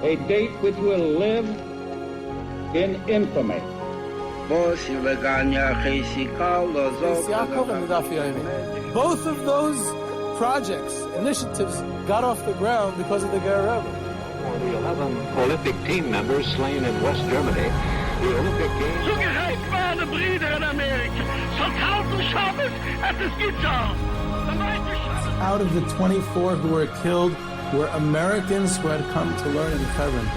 A date which will live in infamy. Both of those projects, initiatives, got off the ground because of the Ger Rebbe. For the 11 Olympic team members slain in West Germany, the Olympic Games... Zugereicht waren Brüder in Amerika. Schon 1000 Shabbos, es ist getan. Out of the 24 who were killed were Americans who had come to learn in Hebron.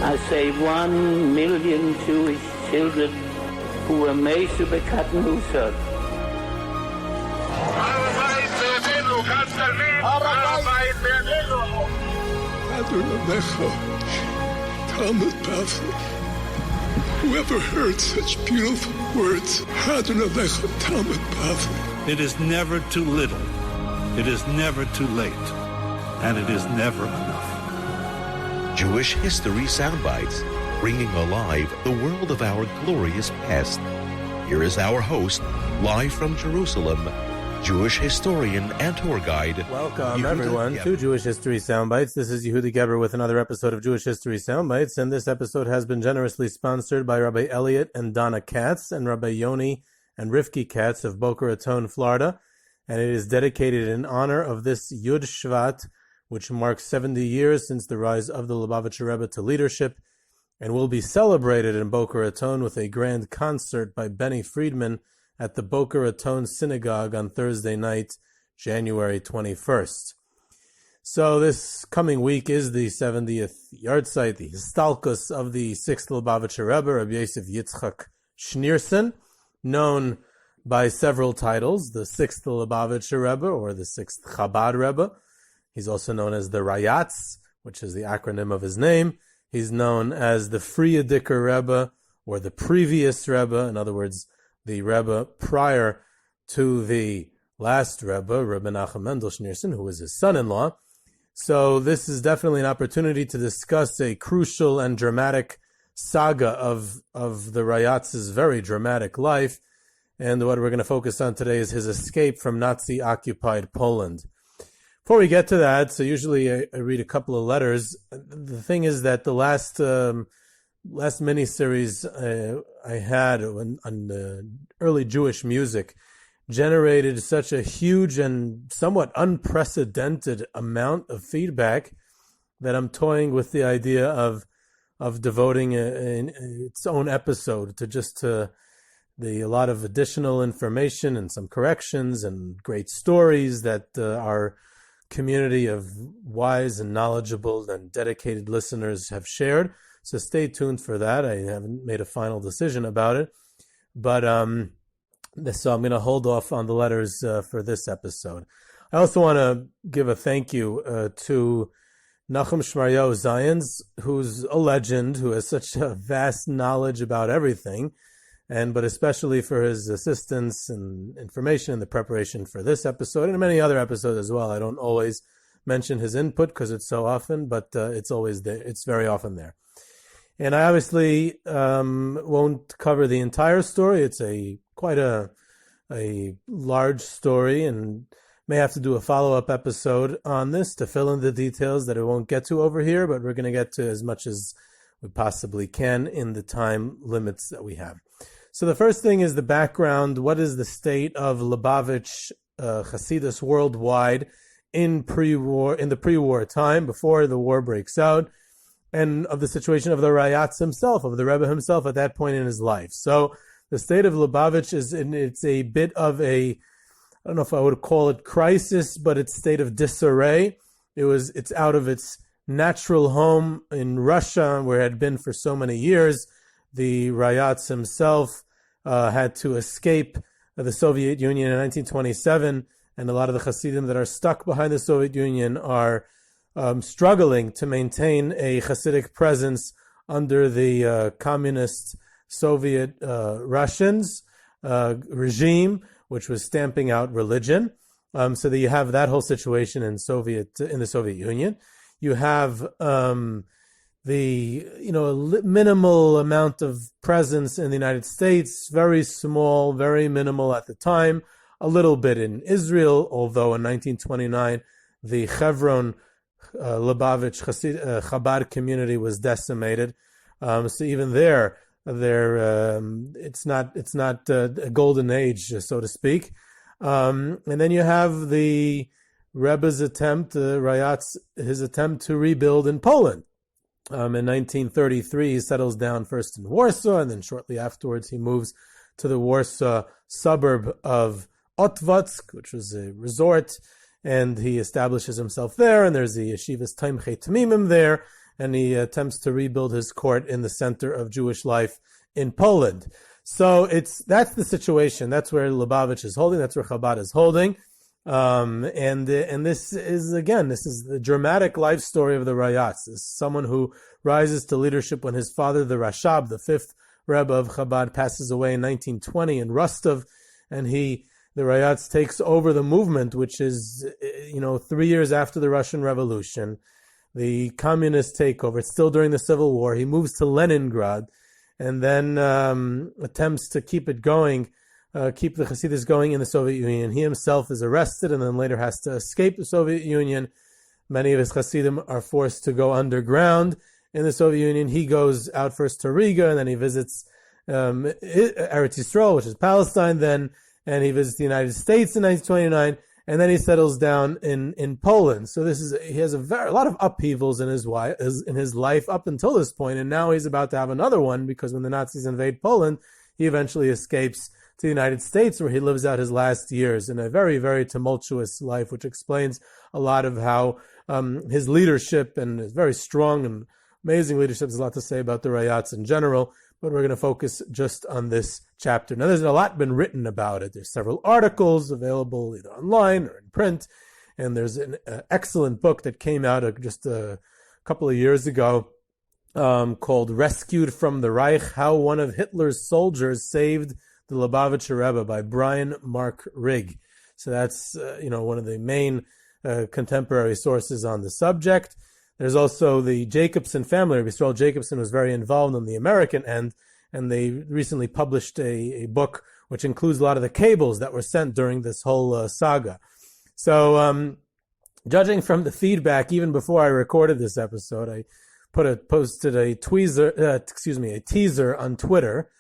I say 1 million Jewish children who were made to be cut loose. Whoever heard such beautiful words? It is never too little. It is never too late. And it is never enough. Jewish History Soundbites, bringing alive the world of our glorious past. Here is our host, live from Jerusalem, Jewish historian and tour guide. Welcome, everyone, to Jewish History Soundbites. This is Yehuda Geber with another episode of Jewish History Soundbites, and this episode has been generously sponsored by Rabbi Elliot and Donna Katz and Rabbi Yoni and Rivki Katz of Boca Raton, Florida, and it is dedicated in honor of this Yud Shvat, which marks 70 years since the rise of the Lubavitch Rebbe to leadership, and will be celebrated in Boca Raton with a grand concert by Benny Friedman at the Boca Raton Synagogue on Thursday night, January 21st. So this coming week is the 70th yahrzeit, the Histalkus of the 6th Lubavitch Rebbe, Rabbi Yosef Yitzchak Schneerson, known by several titles, the 6th Lubavitch Rebbe or the 6th Chabad Rebbe. He's also known as the Rayatz, which is the acronym of his name. He's known as the Friediker Rebbe or the previous Rebbe, in other words, the Rebbe prior to the last Rebbe, Rebbe Nachum Mendel Schneerson, who was his son-in-law. So this is definitely an opportunity to discuss a crucial and dramatic saga of the Rayatz's very dramatic life. And what we're going to focus on today is his escape from Nazi-occupied Poland. Before we get to that, so usually I read a couple of letters. The thing is that the last miniseries I had on early Jewish music generated such a huge and somewhat unprecedented amount of feedback that I'm toying with the idea of devoting its own episode to a lot of additional information and some corrections and great stories that our community of wise and knowledgeable and dedicated listeners have shared. So stay tuned for that. I haven't made a final decision about it, but so I'm going to hold off on the letters for this episode. I also want to give a thank you to Nachum Shmaryahu Zions, who's a legend, who has such a vast knowledge about everything, but especially for his assistance and information in the preparation for this episode and many other episodes as well. I don't always mention his input because it's so often, but it's always there. It's very often there. And I obviously won't cover the entire story. It's quite a large story, and may have to do a follow-up episode on this to fill in the details that I won't get to over here, but we're going to get to as much as we possibly can in the time limits that we have. So the first thing is the background. What is the state of Lubavitch Hasidus worldwide in the pre-war time, before the war breaks out, and of the situation of the Rayatz himself, of the Rebbe himself at that point in his life. So the state of Lubavitch it's a bit of I don't know if I would call it crisis, but it's state of disarray. It's out of its natural home in Russia, where it had been for so many years. The Rayatz himself had to escape the Soviet Union in 1927, and a lot of the Hasidim that are stuck behind the Soviet Union are struggling to maintain a Hasidic presence under the communist Soviet Russians regime, which was stamping out religion. So that you have that whole situation in the Soviet Union. You have minimal amount of presence in the United States, very small, very minimal at the time, a little bit in Israel, although in 1929 the Hebron Lubavitch Chabad community was decimated. So even there it's not a golden age, so to speak. And then you have the Rebbe's attempt, Rayatz, his attempt to rebuild in Poland. In 1933, he settles down first in Warsaw, and then shortly afterwards he moves to the Warsaw suburb of Otwock, which was a resort, and he establishes himself there, and there's the Yeshivas Tomchei Temimim there, and he attempts to rebuild his court in the center of Jewish life in Poland. So that's the situation. That's where Lubavitch is holding. That's where Chabad is holding. And this is the dramatic life story of the Rayatz. This is someone who rises to leadership when his father, the Rashab, the fifth Rebbe of Chabad, passes away in 1920 in Rostov, and the Rayatz takes over the movement, which is, 3 years after the Russian Revolution, the communist takeover. It's still during the Civil War. He moves to Leningrad, and then attempts to keep it going, keep the Hasidus going in the Soviet Union. He himself is arrested and then later has to escape the Soviet Union. Many of his Hasidim are forced to go underground in the Soviet Union. He goes out first to Riga, and then he visits Eretz Yisrael, which is Palestine then, and he visits the United States in 1929, and then he settles down in Poland. So he has a lot of upheavals in his life up until this point, and now he's about to have another one, because when the Nazis invade Poland, he eventually escapes to the United States, where he lives out his last years in a very, very tumultuous life, which explains a lot of how his leadership, and his very strong and amazing leadership, there's a lot to say about the Rayatz in general, but we're going to focus just on this chapter. Now, there's a lot been written about it. There's several articles available either online or in print, and there's an excellent book that came out just a couple of years ago called Rescued from the Reich, How One of Hitler's Soldiers Saved the Lubavitch Rebbe by Brian Mark Rigg. So that's, one of the main contemporary sources on the subject. There's also the Jacobson family. Rabbi Yisrael Jacobson was very involved on the American end, and they recently published a book which includes a lot of the cables that were sent during this whole saga. So, judging from the feedback, even before I recorded this episode, I posted a teaser on Twitter.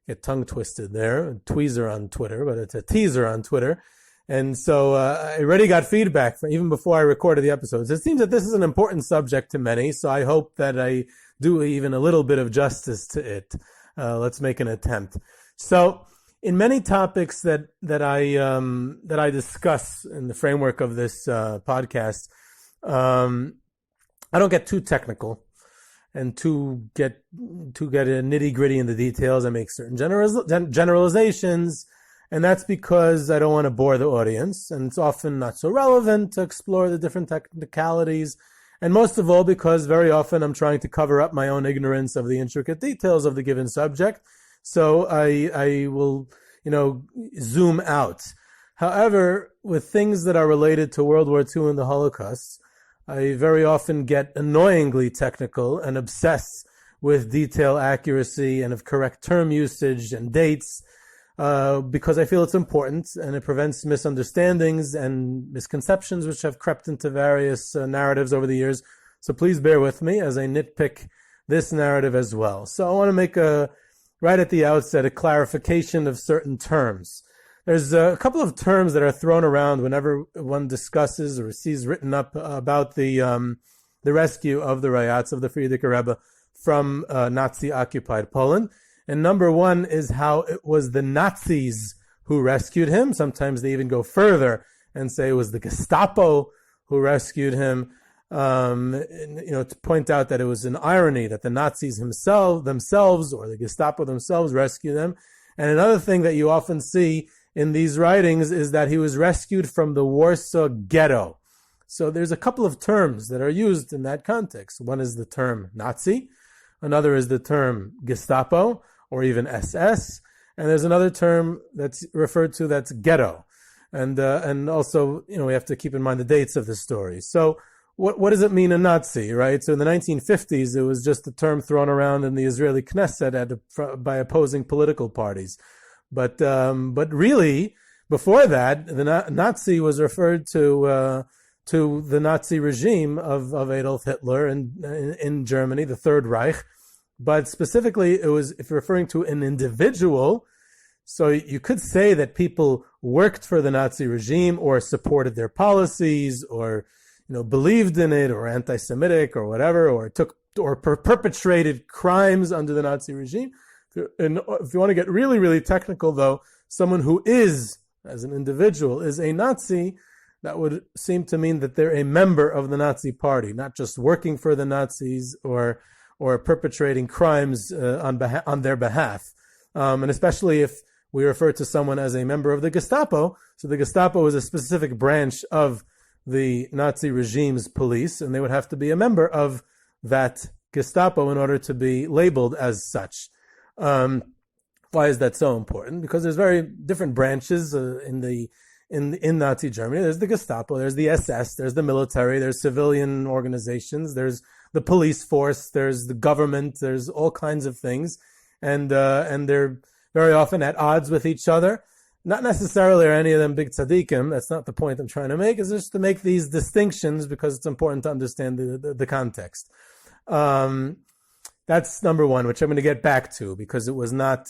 Get tongue twisted there, tweezer on Twitter, but it's a teaser on Twitter. And so I already got feedback even before I recorded the episodes. It seems that this is an important subject to many, so I hope that I do even a little bit of justice to it. Let's make an attempt. So, in many topics that I discuss in the framework of this podcast, I don't get too technical and to get nitty gritty in the details. I make certain generalizations. And that's because I don't want to bore the audience, and it's often not so relevant to explore the different technicalities, and most of all because very often I'm trying to cover up my own ignorance of the intricate details of the given subject, so I will, zoom out. However, with things that are related to World War II and the Holocaust, I very often get annoyingly technical and obsess with detail accuracy and of correct term usage and dates, because I feel it's important and it prevents misunderstandings and misconceptions which have crept into various narratives over the years. So please bear with me as I nitpick this narrative as well. So I want to make right at the outset, a clarification of certain terms. There's a couple of terms that are thrown around whenever one discusses or sees written up about the rescue of the Rayatz, of the Frierdiker Rebbe from Nazi-occupied Poland. And number one is how it was the Nazis who rescued him. Sometimes they even go further and say it was the Gestapo who rescued him. To point out that it was an irony that the Nazis themselves or the Gestapo themselves rescued them. And another thing that you often see in these writings is that he was rescued from the Warsaw Ghetto. So there's a couple of terms that are used in that context. One is the term Nazi. Another is the term Gestapo, or even SS, and there's another term that's referred to that's ghetto, and also we have to keep in mind the dates of the story. So what does it mean a Nazi, right? So in the 1950s, it was just a term thrown around in the Israeli Knesset by opposing political parties, but really Before that, the Nazi was referred to the Nazi regime of Adolf Hitler in Germany, the Third Reich. But specifically, it was, if you're referring to an individual, so you could say that people worked for the Nazi regime or supported their policies or, believed in it or anti-Semitic or whatever, or perpetrated crimes under the Nazi regime. And if you want to get really, really technical, though, someone who is, as an individual, is a Nazi, that would seem to mean that they're a member of the Nazi party, not just working for the Nazis or perpetrating crimes on their behalf. And especially if we refer to someone as a member of the Gestapo. So the Gestapo is a specific branch of the Nazi regime's police, and they would have to be a member of that Gestapo in order to be labeled as such. Why is that so important? Because there's very different branches in Nazi Germany. There's the Gestapo, there's the SS, there's the military, there's civilian organizations, there's the police force, there's the government, there's all kinds of things, and they're very often at odds with each other. Not necessarily are any of them big tzaddikim. That's not the point I'm trying to make. It's just to make these distinctions because it's important to understand the context. That's number one, which I'm going to get back to, because it was not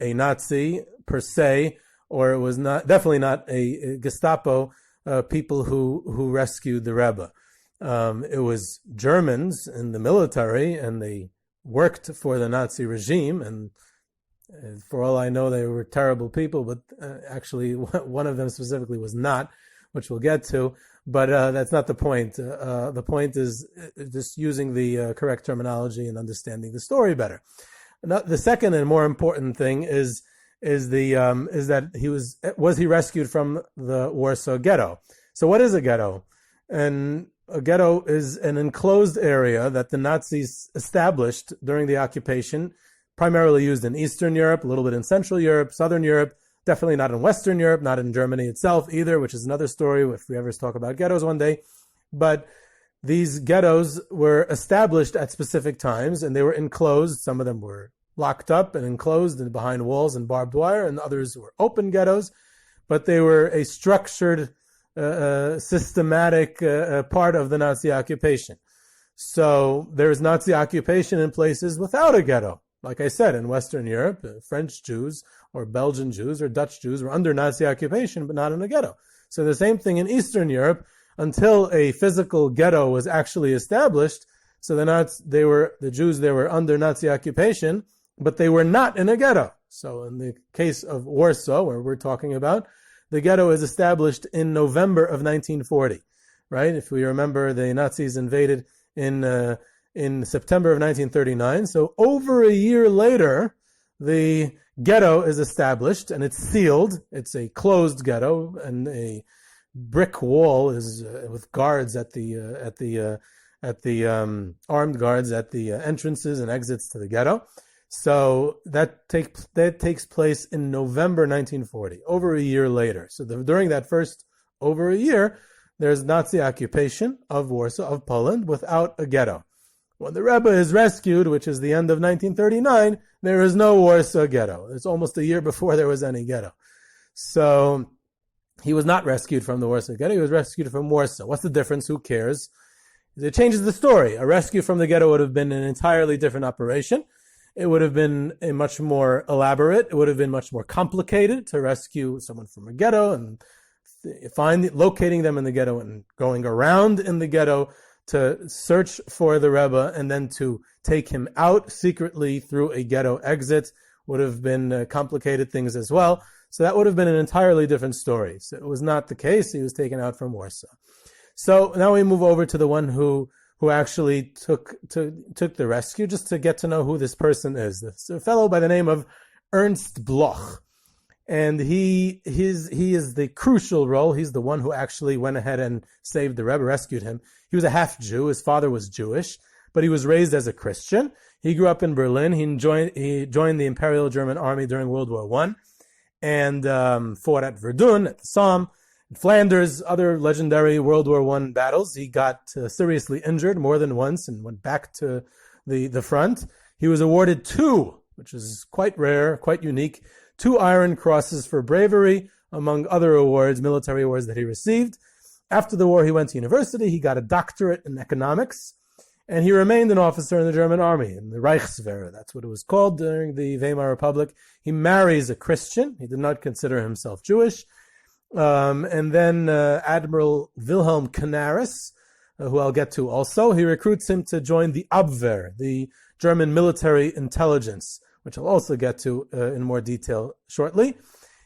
a Nazi per se, or it was definitely not a Gestapo people who rescued the Rebbe. It was Germans in the military, and they worked for the Nazi regime, and for all I know, they were terrible people, but actually one of them specifically was not, which we'll get to. But that's not the point. The point is just using the correct terminology and understanding the story better. Now, the second and more important thing is that he rescued from the Warsaw Ghetto. So what is a ghetto? And a ghetto is an enclosed area that the Nazis established during the occupation, primarily used in Eastern Europe, a little bit in Central Europe, Southern Europe, definitely not in Western Europe, not in Germany itself either, which is another story if we ever talk about ghettos one day. But these ghettos were established at specific times, and they were enclosed. Some of them were locked up and enclosed and behind walls and barbed wire, and others were open ghettos. But they were a structured, systematic part of the Nazi occupation. So there is Nazi occupation in places without a ghetto. Like I said, in Western Europe, French Jews or Belgian Jews or Dutch Jews were under Nazi occupation, but not in a ghetto. So the same thing in Eastern Europe, until a physical ghetto was actually established. So the Jews, they were under Nazi occupation, but they were not in a ghetto. So in the case of Warsaw, where we're talking about, the ghetto is established in November of 1940, right? If we remember, the Nazis invaded in September of 1939. So over a year later, the ghetto is established and it's sealed. It's a closed ghetto, and a brick wall is with guards at the armed guards at the entrances and exits to the ghetto. So that takes place in November 1940, over a year later. So during that first over a year, there's Nazi occupation of Warsaw, of Poland, without a ghetto. When the Rebbe is rescued, which is the end of 1939, there is no Warsaw Ghetto. It's almost a year before there was any ghetto. So he was not rescued from the Warsaw Ghetto. He was rescued from Warsaw. What's the difference? Who cares? It changes the story. A rescue from the ghetto would have been an entirely different operation. It would have been a much more elaborate. It would have been much more complicated to rescue someone from a ghetto and locating them in the ghetto and going around in the ghetto to search for the Rebbe and then to take him out secretly through a ghetto exit would have been complicated things as well. So that would have been an entirely different story. So it was not the case. He was taken out from Warsaw. So now we move over to the one who actually took the rescue, just to get to know who this person is. It's a fellow by the name of Ernst Bloch. And he is the crucial role. He's the one who actually went ahead and saved the Rebbe, rescued him. He was a half Jew. His father was Jewish, but he was raised as a Christian. He grew up in Berlin. He joined the Imperial German Army during World War I and fought at Verdun, at the Somme, Flanders, other legendary World War I battles. He got seriously injured more than once and went back to the front. He was awarded 2, which is quite rare, quite unique, 2 Iron Crosses for bravery, among other awards, military awards that he received. After the war, he went to university. He got a doctorate in economics, and he remained an officer in the German army, in the Reichswehr. That's what it was called during the Weimar Republic. He marries a Christian. He did not consider himself Jewish. And then Admiral Wilhelm Canaris, who I'll get to also, he recruits him to join the Abwehr, the German military intelligence, which I'll also get to in more detail shortly.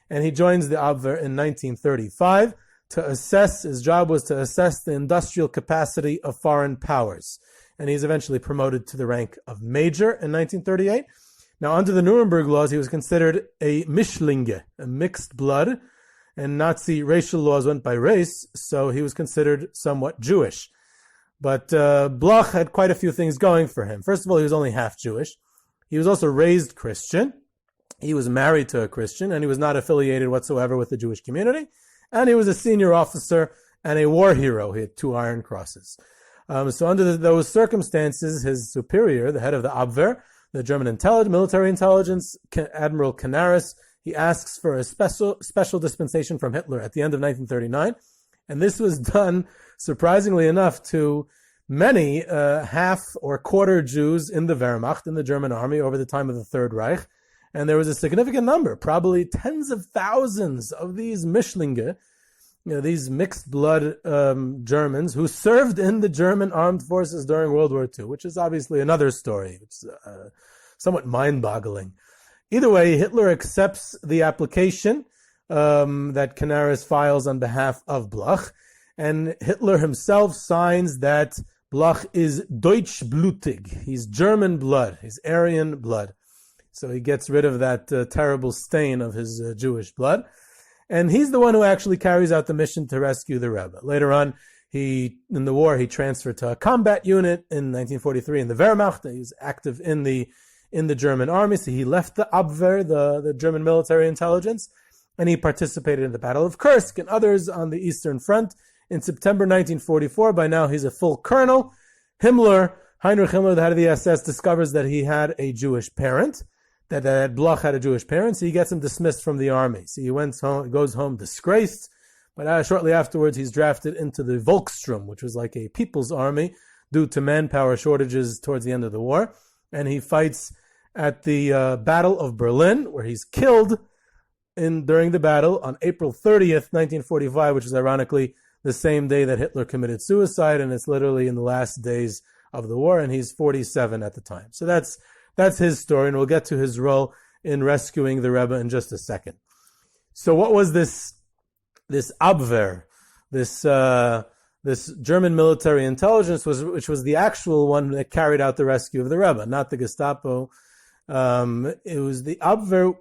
And he joins the Abwehr in 1935 to assess, his job was to assess the industrial capacity of foreign powers. And he's eventually promoted to the rank of major in 1938. Now, under the Nuremberg laws, he was considered a Mischlinge, a mixed blood, and Nazi racial laws went by race, so he was considered somewhat Jewish. But Bloch had quite a few things going for him. First of all, he was only half Jewish. He was also raised Christian. He was married to a Christian, and he was not affiliated whatsoever with the Jewish community. And he was a senior officer and a war hero. He had 2 Iron Crosses. So under those circumstances, his superior, the head of the Abwehr, the German military intelligence, Admiral Canaris, he asks for a special dispensation from Hitler at the end of 1939. And this was done, surprisingly enough, to many half or quarter Jews in the Wehrmacht, in the German army, over the time of the Third Reich. And there was a significant number, probably tens of thousands of these Mischlinge, these mixed blood Germans who served in the German armed forces during World War II, which is obviously another story. It's somewhat mind-boggling. Either way, Hitler accepts the application that Canaris files on behalf of Bloch, and Hitler himself signs that Bloch is Deutschblutig. He's German blood. He's Aryan blood. So he gets rid of that terrible stain of his Jewish blood. And he's the one who actually carries out the mission to rescue the Rebbe. Later on, in the war, he transferred to a combat unit in 1943 in the Wehrmacht. He was active in the German army. So he left the Abwehr, the German military intelligence, and he participated in the Battle of Kursk and others on the Eastern Front. In September 1944, by now he's a full colonel. Heinrich Himmler, the head of the SS, discovers that he had a Jewish parent, that Bloch had a Jewish parent, so he gets him dismissed from the army. So he goes home disgraced, but shortly afterwards he's drafted into the Volkssturm, which was like a people's army due to manpower shortages towards the end of the war. And he fights at the Battle of Berlin, where he's killed during the battle on April 30th, 1945, which is ironically the same day that Hitler committed suicide, and it's literally in the last days of the war, and he's 47 at the time. So that's his story, and we'll get to his role in rescuing the Rebbe in just a second. So what was this Abwehr, this German military intelligence, which was the actual one that carried out the rescue of the Rebbe, not the Gestapo. It was the Abwehr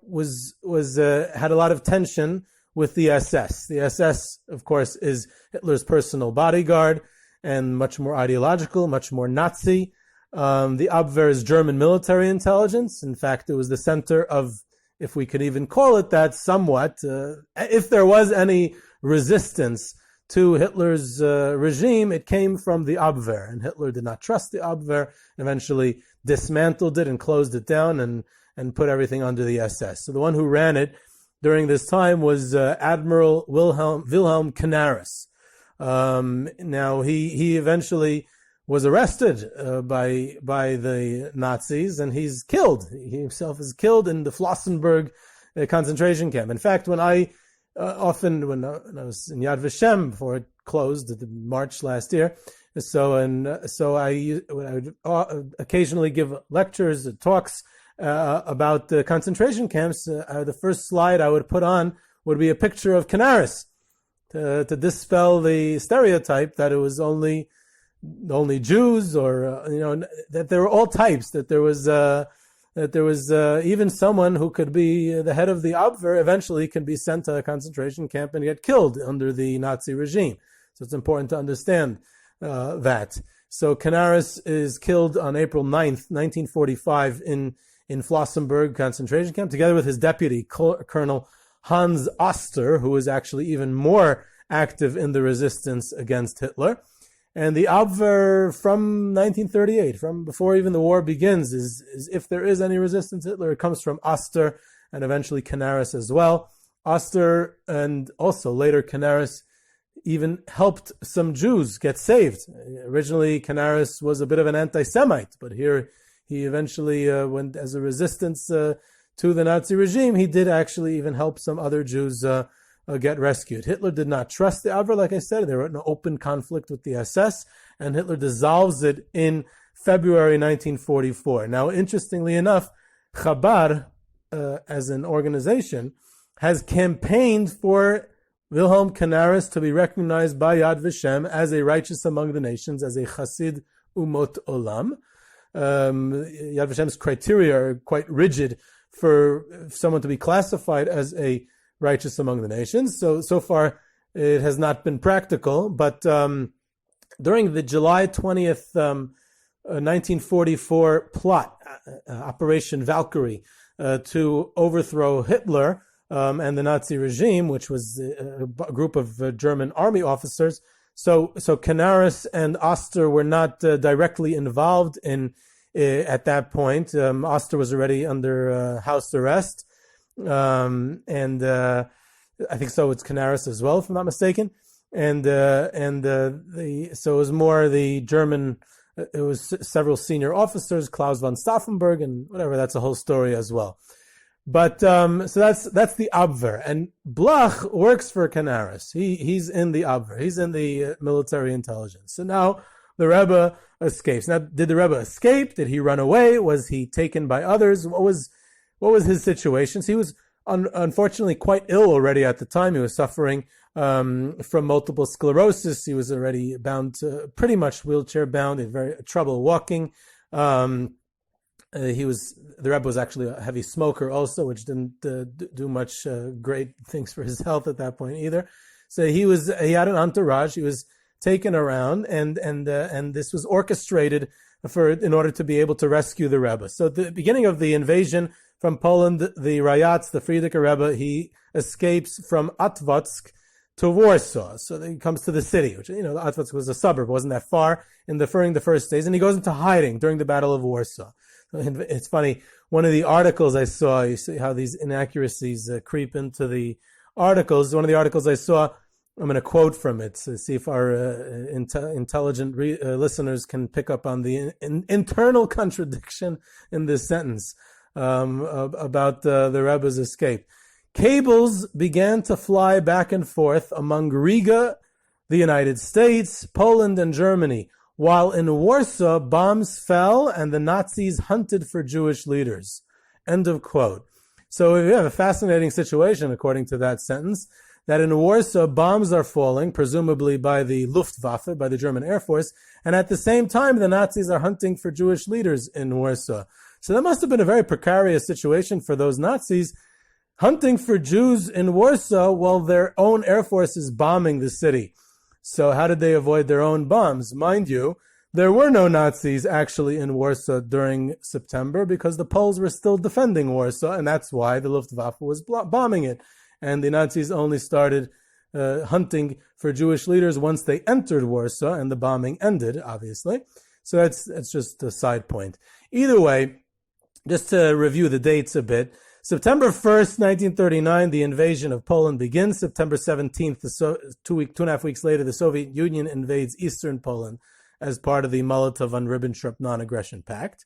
had a lot of tension with the SS. The SS, of course, is Hitler's personal bodyguard and much more ideological, much more Nazi. The Abwehr is German military intelligence. In fact, it was the center of, if we could even call it that, somewhat, if there was any resistance to Hitler's regime, it came from the Abwehr. And Hitler did not trust the Abwehr, eventually dismantled it and closed it down and put everything under the SS. So the one who ran it during this time was Admiral Wilhelm Canaris. Now, he eventually was arrested by the Nazis, and he's killed. He himself is killed in the Flossenburg concentration camp. In fact, when I was in Yad Vashem before it closed at the March last year, I would occasionally give lectures, talks about the concentration camps. The first slide I would put on would be a picture of Canaris to dispel the stereotype that it was only Jews, or that there were all types. That there was even someone who could be the head of the Abwehr eventually can be sent to a concentration camp and get killed under the Nazi regime. So it's important to understand that. So Canaris is killed on April 9th, 1945 in Flossenburg concentration camp, together with his deputy, Colonel Hans Oster, who was actually even more active in the resistance against Hitler. And the Abwehr from 1938, from before even the war begins, is if there is any resistance to Hitler, it comes from Oster and eventually Canaris as well. Oster and also later Canaris even helped some Jews get saved. Originally, Canaris was a bit of an anti-Semite, but here he eventually went as a resistance to the Nazi regime. He did actually even help some other Jews get rescued. Hitler did not trust the Abwehr, like I said. They were in an open conflict with the SS, and Hitler dissolves it in February 1944. Now, interestingly enough, Chabad, as an organization, has campaigned for Wilhelm Canaris to be recognized by Yad Vashem as a righteous among the nations, as a Chassid Umot Olam. Yad Vashem's criteria are quite rigid for someone to be classified as a righteous among the nations. So far, it has not been practical. But during the July 20th, 1944 plot, Operation Valkyrie, to overthrow Hitler and the Nazi regime, which was a group of German army officers. So Canaris and Oster were not directly involved in at that point. Oster was already under house arrest, and I think so. It's Canaris as well, if I'm not mistaken. So it was more the German. It was several senior officers, Klaus von Stauffenberg, and whatever. That's a whole story as well. But so that's the Abwehr, and Bloch works for Canaris. He's in the Abwehr. He's in the military intelligence. So now the Rebbe escapes. Now, did the Rebbe escape? Did he run away? Was he taken by others? What was his situation? So he was unfortunately quite ill already at the time. He was suffering from multiple sclerosis. He was already bound to, pretty much wheelchair bound. He had very trouble walking. The Rebbe was actually a heavy smoker also, which didn't do much great things for his health at that point either. So he had an entourage. He was taken around, and this was orchestrated in order to be able to rescue the Rebbe. So at the beginning of the invasion from Poland, the Rayatz, the Friedecker Rebbe, he escapes from Otwocz to Warsaw. So he comes to the city, which, Otwocz was a suburb, wasn't that far during the first days, and he goes into hiding during the Battle of Warsaw. It's funny, one of the articles I saw, you see how these inaccuracies creep into the articles. One of the articles I saw, I'm going to quote from it to see if our intelligent listeners can pick up on the internal contradiction in this sentence about the Rebbe's escape. Cables began to fly back and forth among Riga, the United States, Poland, and Germany, while in Warsaw, bombs fell and the Nazis hunted for Jewish leaders. End of quote. So we have a fascinating situation, according to that sentence, that in Warsaw, bombs are falling, presumably by the Luftwaffe, by the German Air Force, and at the same time, the Nazis are hunting for Jewish leaders in Warsaw. So that must have been a very precarious situation for those Nazis, hunting for Jews in Warsaw while their own Air Force is bombing the city. So how did they avoid their own bombs? Mind you, there were no Nazis actually in Warsaw during September because the Poles were still defending Warsaw, and that's why the Luftwaffe was bombing it. And the Nazis only started hunting for Jewish leaders once they entered Warsaw, and the bombing ended, obviously. So that's just a side point. Either way, just to review the dates a bit, September 1st, 1939, the invasion of Poland begins. September 17th, 2.5 weeks later, the Soviet Union invades eastern Poland as part of the Molotov-Ribbentrop non-aggression pact.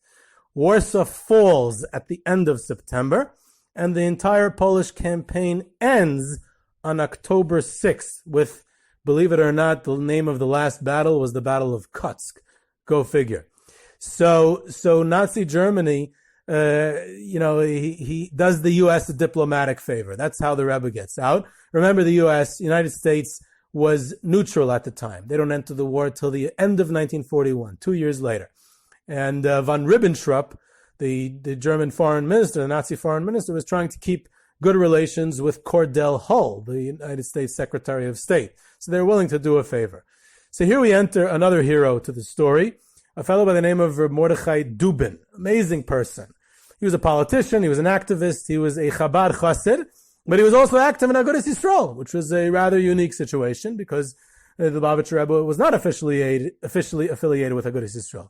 Warsaw falls at the end of September, and the entire Polish campaign ends on October 6th with, believe it or not, the name of the last battle was the Battle of Kutsk. Go figure. So Nazi Germany, he does the U.S. a diplomatic favor. That's how the Rebbe gets out. Remember, the United States, was neutral at the time. They don't enter the war till the end of 1941, 2 years later. And von Ribbentrop, the German foreign minister, the Nazi foreign minister, was trying to keep good relations with Cordell Hull, the United States Secretary of State. So they're willing to do a favor. So here we enter another hero to the story, a fellow by the name of Rabbi Mordechai Dubin. Amazing person. He was a politician, he was an activist, he was a Chabad Chassid, but he was also active in Agudas Yisrael, which was a rather unique situation because the Lubavitch Rebbe was not officially affiliated with Agudas Yisrael.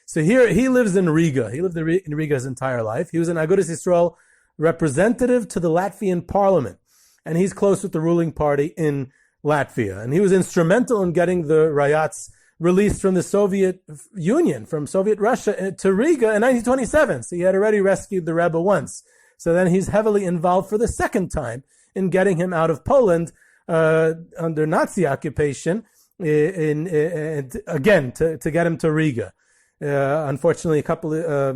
So here he lives in Riga. He lived in Riga his entire life. He was an Agudas Yisrael representative to the Latvian parliament. and he's close with the ruling party in Latvia. And he was instrumental in getting the Rayatz released from the Soviet Union, from Soviet Russia to Riga in 1927. So he had already rescued the Rebbe once. So then he's heavily involved for the second time in getting him out of Poland under Nazi occupation, again, to get him to Riga. Unfortunately,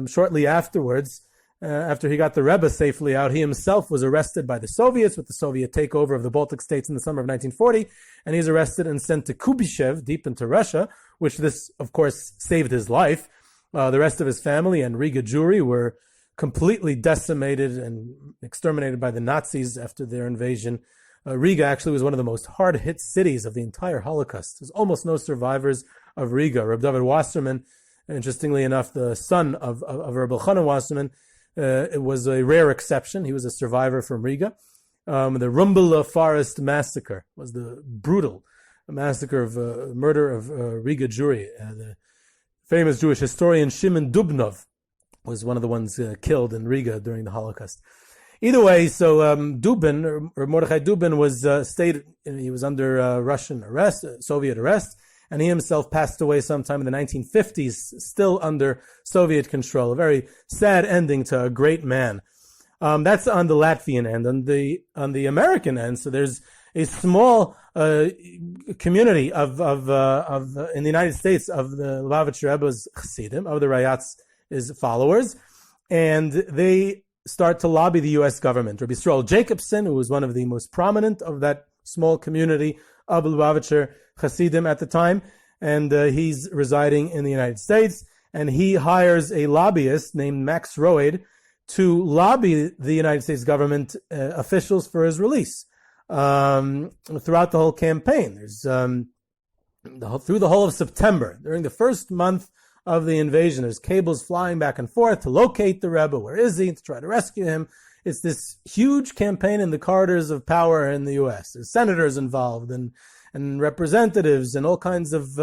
shortly afterwards, after he got the Rebbe safely out, he himself was arrested by the Soviets with the Soviet takeover of the Baltic states in the summer of 1940, and he's arrested and sent to Kubyshev, deep into Russia, which this, of course, saved his life. The rest of his family and Riga Jewry were completely decimated and exterminated by the Nazis after their invasion. Riga actually was one of the most hard-hit cities of the entire Holocaust. There's almost no survivors of Riga. Reb David Wasserman, interestingly enough, the son of Reb Elchanan Wasserman, it was a rare exception. He was a survivor from Riga. The Rumbala Forest Massacre was the brutal massacre of murder of Riga Jewry. The famous Jewish historian Shimon Dubnov was one of the ones killed in Riga during the Holocaust. Either way, so Dubin, or Mordechai Dubin, was he was under Russian arrest, Soviet arrest, and he himself passed away sometime in the 1950s, still under Soviet control. A very sad ending to a great man. That's on the Latvian end. On the American end, so there's a small community of in the United States of the Lubavitch Rebbe's Chassidim, of the Rayatz's followers, and they start to lobby the U.S. government. Rabbi Stroll Jacobson, who was one of the most prominent of that small community of Lubavitcher Hasidim at the time, and he's residing in the United States, and he hires a lobbyist named Max Roed to lobby the United States government officials for his release throughout the whole campaign. There's through the whole of September, during the first month of the invasion, there's cables flying back and forth to locate the Rebbe. Where is he? To try to rescue him. It's this huge campaign in the corridors of power in the U.S. There's senators involved and representatives and all kinds of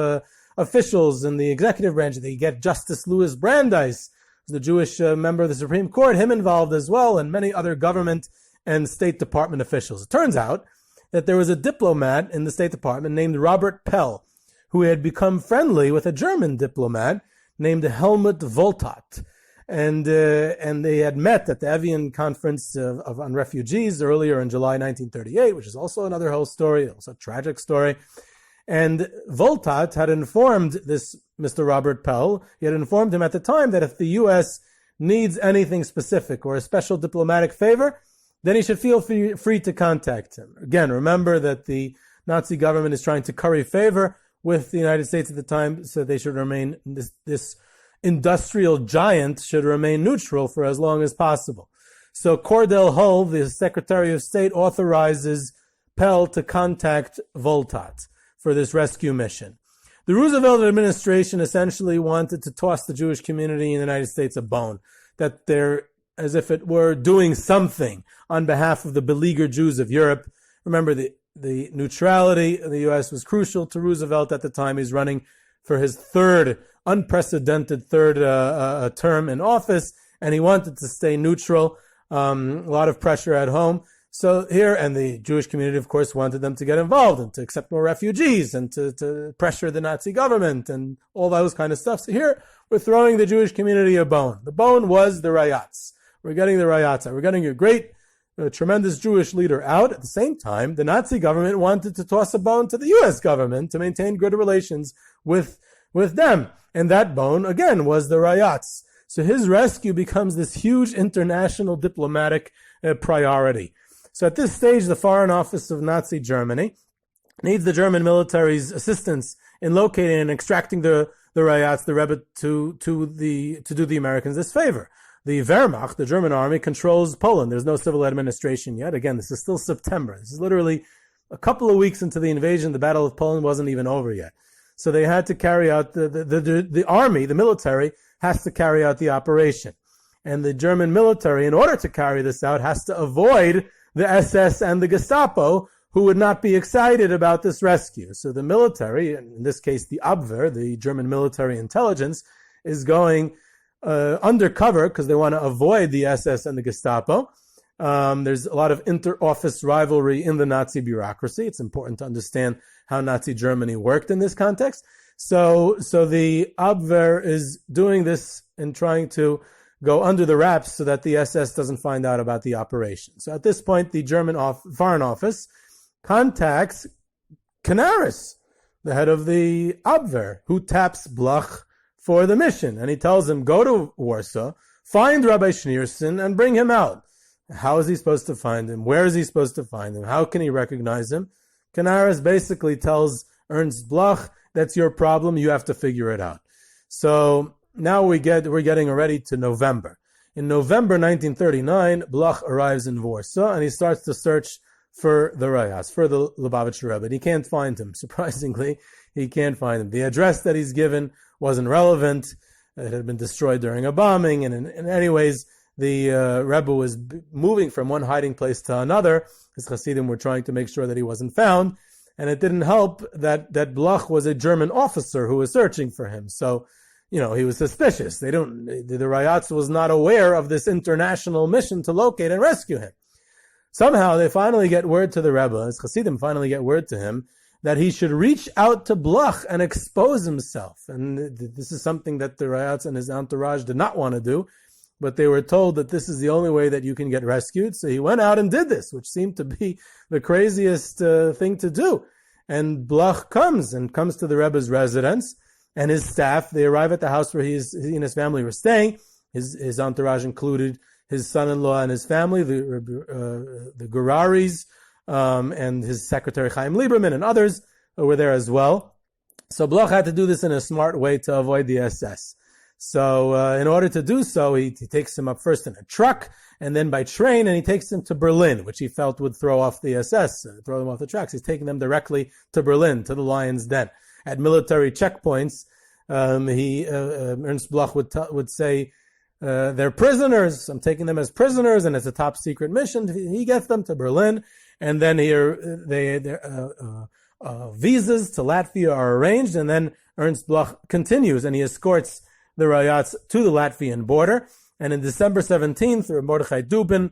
officials in the executive branch. They get Justice Louis Brandeis, the Jewish member of the Supreme Court, him involved as well, and many other government and State Department officials. It turns out that there was a diplomat in the State Department named Robert Pell, who had become friendly with a German diplomat named Helmut Voltat. And they had met at the Evian Conference on Refugees earlier in July 1938, which is also another whole story, also a tragic story. And Voltat had informed this Mr. Robert Pell, he had informed him at the time that if the U.S. needs anything specific or a special diplomatic favor, then he should feel free to contact him. Again, remember that the Nazi government is trying to curry favor with the United States at the time, so they should remain, this industrial giant should remain neutral for as long as possible. So Cordell Hull, the Secretary of State, authorizes Pell to contact Voltat for this rescue mission. The Roosevelt administration essentially wanted to toss the Jewish community in the United States a bone, that they're, as if it were, doing something on behalf of the beleaguered Jews of Europe. Remember, the neutrality of the U.S. was crucial to Roosevelt at the time. He's running for his unprecedented third term in office, and he wanted to stay neutral. A lot of pressure at home. So here, and the Jewish community, of course, wanted them to get involved and to accept more refugees and to pressure the Nazi government and all those kind of stuff. So here, we're throwing the Jewish community a bone. The bone was the Rayatz. We're getting the Rayatz. We're getting a great, tremendous Jewish leader out. At the same time, the Nazi government wanted to toss a bone to the U.S. government to maintain good relations with them. And that bone, again, was the Rayatz. So his rescue becomes this huge international diplomatic priority. So at this stage, the Foreign Office of Nazi Germany needs the German military's assistance in locating and extracting the Rayatz, the Rebbe, to do the Americans this favor. The Wehrmacht, the German army, controls Poland. There's no civil administration yet. Again, this is still September. This is literally a couple of weeks into the invasion. The Battle of Poland wasn't even over yet. So they had to carry out, the army, the military, has to carry out the operation. And the German military, in order to carry this out, has to avoid the SS and the Gestapo, who would not be excited about this rescue. So the military, in this case the Abwehr, the German military intelligence, is going undercover because they want to avoid the SS and the Gestapo. There's a lot of inter-office rivalry in the Nazi bureaucracy. It's important to understand how Nazi Germany worked in this context. So the Abwehr is doing this and trying to go under the wraps so that the SS doesn't find out about the operation. So at this point, the German Foreign Office contacts Canaris, the head of the Abwehr, who taps Bloch for the mission. And he tells him, go to Warsaw, find Rabbi Schneerson, and bring him out. How is he supposed to find him? Where is he supposed to find him? How can he recognize him? Canaris basically tells Ernst Bloch, that's your problem, you have to figure it out. So now we're getting already to November. In November 1939, Bloch arrives in Warsaw and he starts to search for the Rayatz, for the Lubavitch Rebbe. And he can't find him. Surprisingly, he can't find him. The address that he's given wasn't relevant. It had been destroyed during a bombing. And in anyways, the Rebbe was moving from one hiding place to another. His Hasidim were trying to make sure that he wasn't found. And it didn't help that Bloch was a German officer who was searching for him. So, he was suspicious. The Rayatz was not aware of this international mission to locate and rescue him. Somehow they finally get word to the Rebbe, his Hasidim finally get word to him, that he should reach out to Bloch and expose himself. And this is something that the Rayatz and his entourage did not want to do, but they were told that this is the only way that you can get rescued. So he went out and did this, which seemed to be the craziest thing to do. And Bloch comes to the Rebbe's residence, and his staff, they arrive at the house where he and his family were staying. His entourage included his son-in-law and his family, the Guraris, and his secretary Chaim Lieberman and others were there as well. So Bloch had to do this in a smart way to avoid the SS. So in order to do so, he takes him up first in a truck and then by train, and he takes them to Berlin, which he felt would throw off the SS, throw them off the tracks. He's taking them directly to Berlin, to the Lion's Den. At military checkpoints, Ernst Bloch would say, they're prisoners. I'm taking them as prisoners, and it's a top secret mission. He gets them to Berlin, and then visas to Latvia are arranged, and then Ernst Bloch continues, and he escorts the Rayatz to the Latvian border. And in December 17th, Rabbi Mordechai Dubin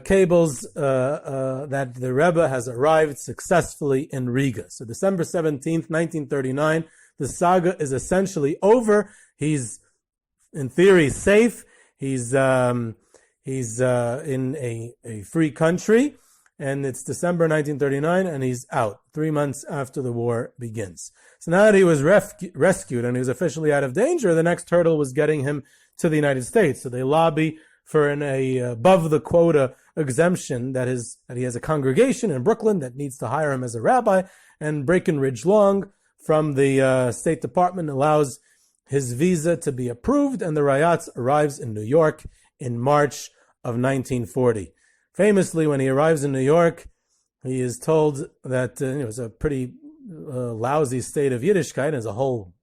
cables that the Rebbe has arrived successfully in Riga. So December 17th, 1939, the saga is essentially over. He's, in theory, safe. He's in a free country, and it's December 1939, and he's out 3 months after the war begins. So now that he was rescued and he was officially out of danger, the next hurdle was getting him to the United States. So they lobby for an above the quota exemption that he has a congregation in Brooklyn that needs to hire him as a rabbi, and Breckenridge Long from the State Department allows his visa to be approved, and the Rayatz arrives in New York in March of 1940. Famously, when he arrives in New York, he is told that it was a pretty lousy state of Yiddishkeit. There's a whole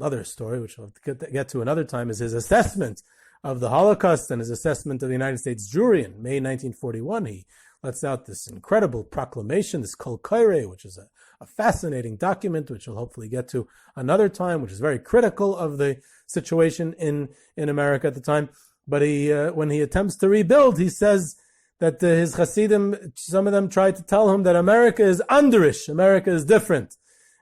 other story, which we'll get to another time, is his assessment of the Holocaust and his assessment of the United States Jewry. In May 1941, he lets out this incredible proclamation, this Kol Koire, which is a fascinating document, which we'll hopefully get to another time, which is very critical of the situation in America at the time. But when he attempts to rebuild, he says that his Hasidim, some of them tried to tell him that America is underish, America is different.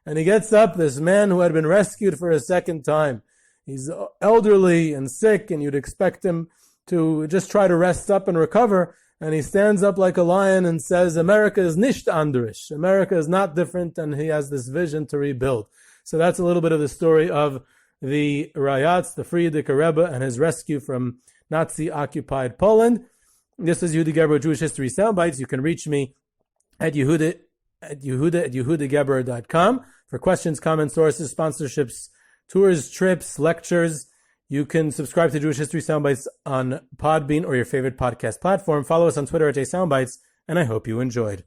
And he gets up, this man who had been rescued for a second time. He's elderly and sick, and you'd expect him to just try to rest up and recover. And he stands up like a lion and says, America is nicht underish. America is not different, and he has this vision to rebuild. So that's a little bit of the story of the Rayatz, the Frierdiker Rebbe, and his rescue from Nazi-occupied Poland. This is Yehuda Geber, Jewish History Soundbites. You can reach me at yehuda@yehudageber.com for questions, comments, sources, sponsorships, tours, trips, lectures. You can subscribe to Jewish History Soundbites on Podbean or your favorite podcast platform. Follow us on Twitter at JSoundbites, and I hope you enjoyed.